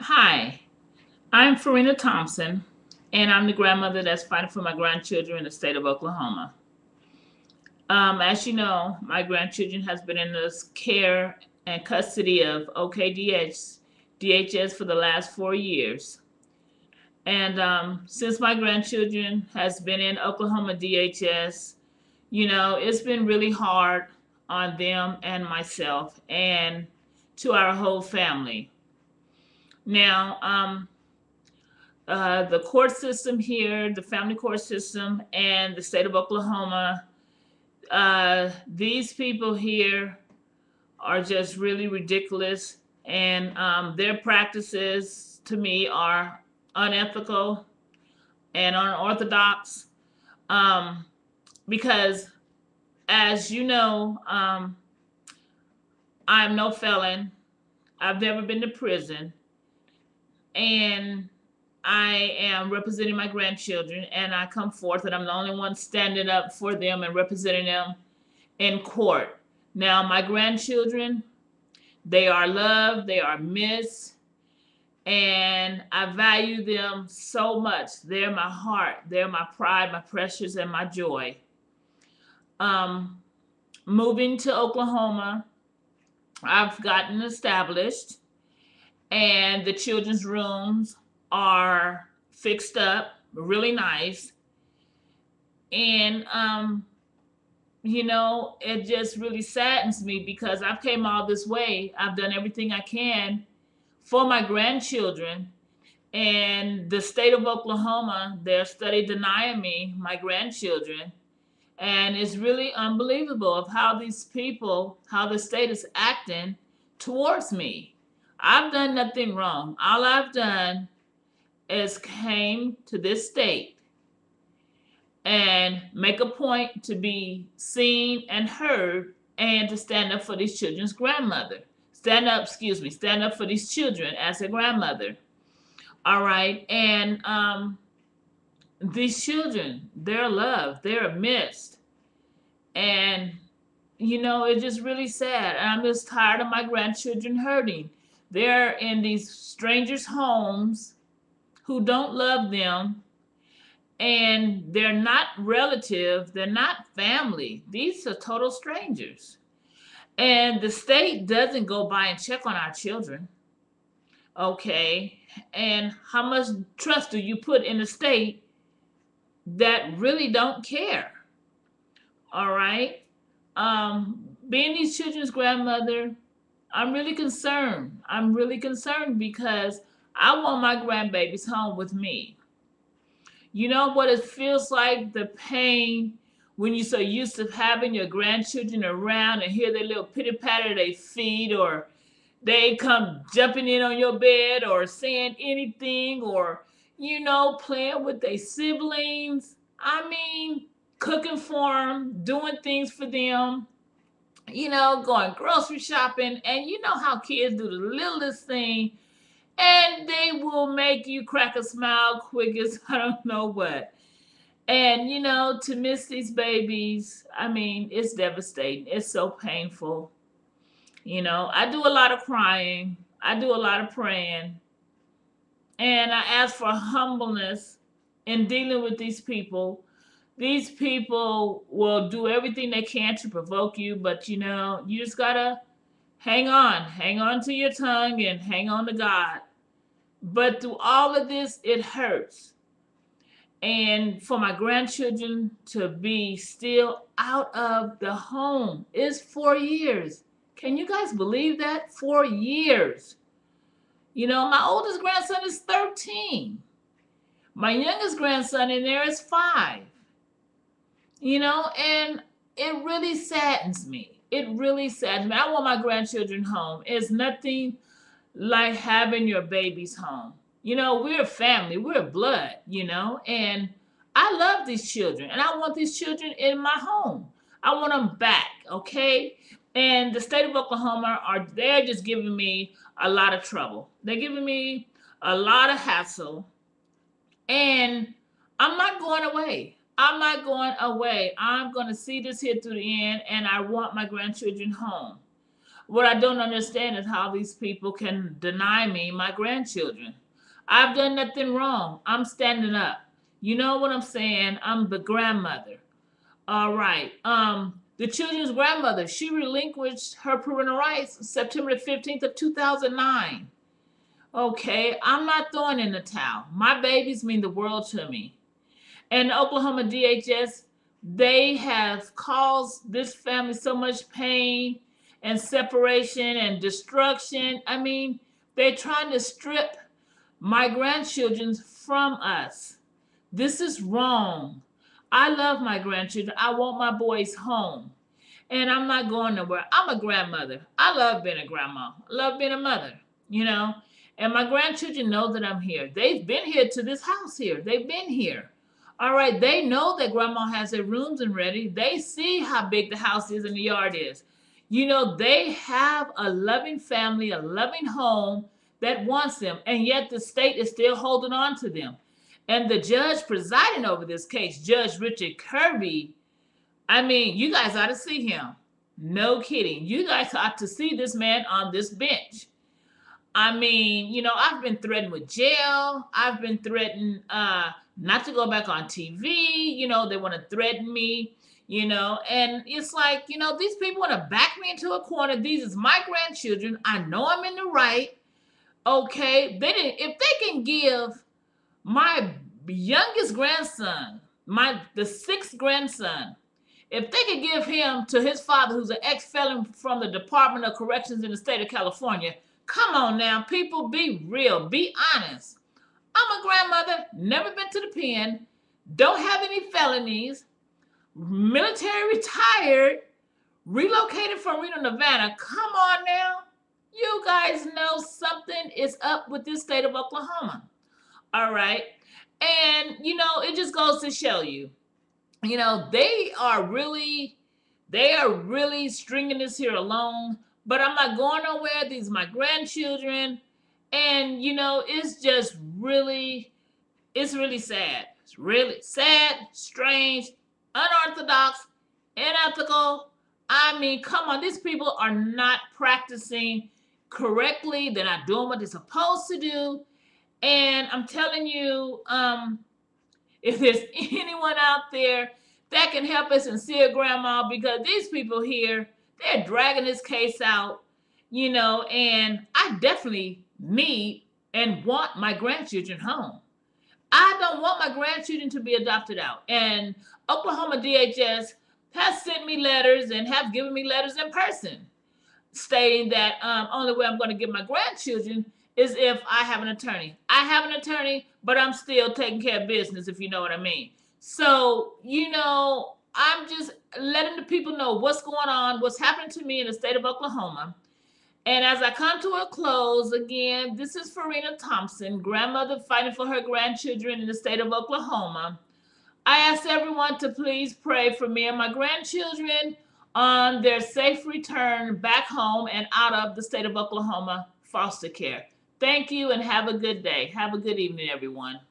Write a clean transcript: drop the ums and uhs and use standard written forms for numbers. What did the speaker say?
Hi, I'm Farina Thompson, and I'm the grandmother that's fighting for my grandchildren in the state of Oklahoma. As you know, my grandchildren has been in the care and custody of DHS for the last 4 years. And since my grandchildren has been in Oklahoma DHS, it's been really hard on them and myself and to our whole family. Now, the court system here, the family court system, and the state of Oklahoma, these people here are just really ridiculous, and their practices to me are unethical and unorthodox. Um, because, as you know, I'm no felon. I've never been to prison, and I am representing my grandchildren, and I come forth, and I'm the only one standing up for them and representing them in court. Now, my grandchildren, they are loved, they are missed, and I value them so much. They're my heart, they're my pride, my precious, and my joy. Um, Moving to Oklahoma, I've gotten established, and the children's rooms are fixed up really nice. And it just really saddens me because I've came all this way. I've done everything I can for my grandchildren, and the state of Oklahoma, they're study denying me my grandchildren. And it's really unbelievable of how these people, how the state is acting towards me. I've done nothing wrong. All I've done is came to this state and make a point to be seen and heard and to stand up for these children's grandmother. Stand up for these children as a grandmother. All right. And these children, they're loved, they're missed. And, it's just really sad. And I'm just tired of my grandchildren hurting. They're in these strangers' homes who don't love them, and they're not relative, they're not family. These are total strangers. And the state doesn't go by and check on our children. Okay. And how much trust do you put in the state that really don't care? All right. Being these children's grandmother, I'm really concerned. I'm really concerned because I want my grandbabies home with me. You know what it feels like, the pain when you're so used to having your grandchildren around and hear their little pitter patter of their feet, or they come jumping in on your bed or saying anything, or, playing with their siblings. I mean, cooking for them, doing things for them, going grocery shopping. And you know how kids do the littlest thing, and they will make you crack a smile quick as I don't know what. And to miss these babies, I mean, it's devastating. It's so painful. I do a lot of crying, I do a lot of praying, and I ask for humbleness in dealing with these people. These people will do everything they can to provoke you, but you just gotta hang on to your tongue and hang on to God. But through all of this, it hurts. And for my grandchildren to be still out of the home is 4 years. Can you guys believe that? 4 years. My oldest grandson is 13. My youngest grandson in there is 5. And it really saddens me. It really saddens me. I want my grandchildren home. It's nothing like having your babies home. We're a family, we're blood, and I love these children, and I want these children in my home. I want them back, okay? And the state of Oklahoma they're just giving me a lot of trouble. They're giving me a lot of hassle, and I'm not going away. I'm not going away. I'm going to see this here through the end, and I want my grandchildren home. What I don't understand is how these people can deny me my grandchildren. I've done nothing wrong. I'm standing up. You know what I'm saying? I'm the grandmother. All right. The children's grandmother, she relinquished her parental rights September the 15th of 2009. Okay, I'm not throwing in the towel. My babies mean the world to me. And Oklahoma DHS, they have caused this family so much pain and separation and destruction. I mean, they're trying to strip my grandchildren from us. This is wrong. I love my grandchildren. I want my boys home. And I'm not going nowhere. I'm a grandmother. I love being a grandma. I love being a mother, you know. And my grandchildren know that I'm here. They've been here to this house here. They've been here. All right. They know that grandma has their rooms and ready. They see how big the house is and the yard is. You know, they have a loving family, a loving home that wants them. And yet the state is still holding on to them. And the judge presiding over this case, Judge Richard Kirby, I mean, you guys ought to see him. No kidding. You guys ought to see this man on this bench. I mean, you know, I've been threatened with jail. I've been threatened not to go back on TV. You know, they want to threaten me, you know. And it's like, you know, these people want to back me into a corner. These is my grandchildren. I know I'm in the right. Okay. If they can give my youngest grandson, the sixth grandson, if they could give him to his father, who's an ex-felon from the Department of Corrections in the state of California, come on now, people, be real, be honest. I'm a grandmother, never been to the pen, don't have any felonies, military retired, relocated from Reno, Nevada. Come on now. You guys know something is up with this state of Oklahoma. All right. And, you know, it just goes to show you, you know, they are really stringing this here along, but I'm not going nowhere. These are my grandchildren. And, you know, it's really sad. It's really sad, strange, unorthodox, unethical. I mean, come on, these people are not practicing correctly. They're not doing what they're supposed to do. And I'm telling you, if there's anyone out there that can help us and see a grandma, because these people here, they're dragging this case out, you know, and I definitely need and want my grandchildren home. I don't want my grandchildren to be adopted out. And Oklahoma DHS has sent me letters and have given me letters in person stating that only way I'm going to get my grandchildren is if I have an attorney. I have an attorney, but I'm still taking care of business, if you know what I mean. So, you know, I'm just letting the people know what's going on, what's happening to me in the state of Oklahoma. And as I come to a close, again, this is Farina Thompson, grandmother fighting for her grandchildren in the state of Oklahoma. I ask everyone to please pray for me and my grandchildren on their safe return back home and out of the state of Oklahoma foster care. Thank you and have a good day. Have a good evening, everyone.